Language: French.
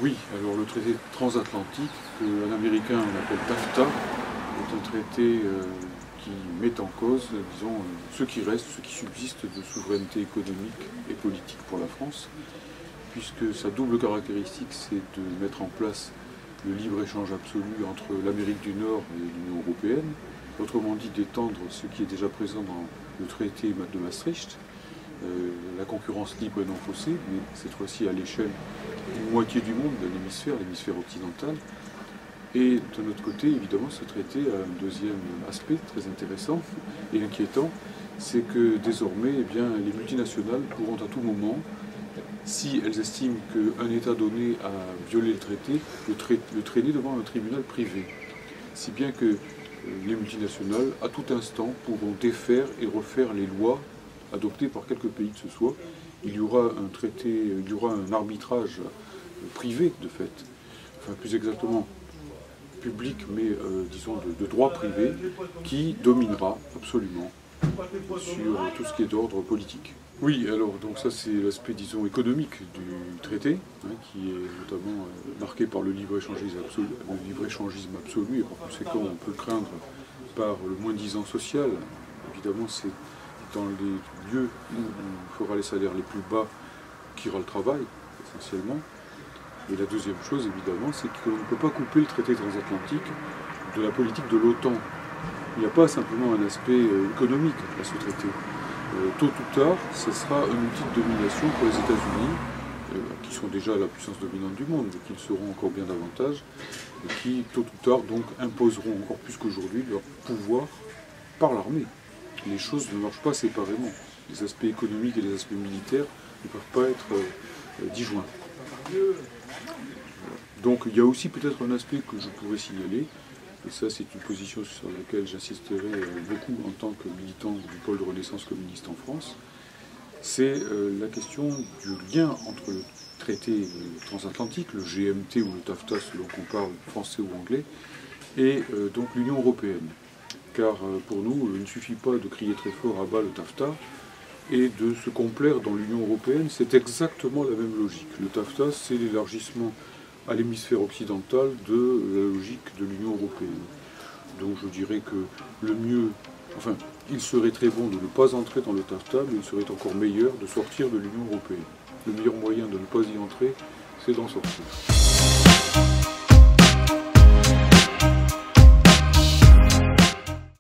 Oui, alors le traité transatlantique, qu'un Américain on appelle TAFTA, est un traité qui met en cause, disons, ce qui reste, ce qui subsiste de souveraineté économique et politique pour la France, puisque sa double caractéristique, c'est de mettre en place le libre-échange absolu entre l'Amérique du Nord et l'Union européenne, autrement dit d'étendre ce qui est déjà présent dans le traité de Maastricht, la concurrence libre et non faussée, mais cette fois-ci à l'échelle d'une moitié du monde, de l'hémisphère occidental. Et de notre côté, évidemment, ce traité a un deuxième aspect très intéressant et inquiétant, c'est que désormais, eh bien, les multinationales pourront à tout moment, si elles estiment qu'un État donné a violé le traité, le traîner devant un tribunal privé. Si bien que les multinationales, à tout instant, pourront défaire et refaire les lois adoptées par quelque pays que ce soit. Il y aura un traité, il y aura un arbitrage privé de fait, enfin plus exactement public, mais disons de droit privé, qui dominera absolument sur tout ce qui est d'ordre politique. Oui, alors donc ça c'est l'aspect disons économique du traité, qui est notamment marqué par le libre-échangisme absolu, et par conséquent on peut le craindre par le moins-disant social. Évidemment c'est dans les lieux où on fera les salaires les plus bas qu'ira le travail, essentiellement. Et la deuxième chose, évidemment, c'est qu'on ne peut pas couper le traité transatlantique de la politique de l'OTAN. Il n'y a pas simplement un aspect économique à ce traité. Tôt ou tard, ce sera un outil de domination pour les États-Unis, qui sont déjà la puissance dominante du monde, mais qui le seront encore bien davantage, et qui, tôt ou tard, donc, imposeront encore plus qu'aujourd'hui leur pouvoir par l'armée. Les choses ne marchent pas séparément. Les aspects économiques et les aspects militaires ne peuvent pas être disjoints. Donc il y a aussi peut-être un aspect que je pourrais signaler, et ça c'est une position sur laquelle j'insisterai beaucoup en tant que militant du pôle de Renaissance communiste en France, c'est la question du lien entre le traité transatlantique, le GMT ou le TAFTA selon qu'on parle français ou anglais, et donc l'Union européenne. Car pour nous, il ne suffit pas de crier très fort à bas le TAFTA et de se complaire dans l'Union européenne, c'est exactement la même logique. Le TAFTA, c'est l'élargissement à l'hémisphère occidental de la logique de l'Union européenne. Donc je dirais que le mieux, enfin, il serait très bon de ne pas entrer dans le TAFTA, mais il serait encore meilleur de sortir de l'Union européenne. Le meilleur moyen de ne pas y entrer, c'est d'en sortir.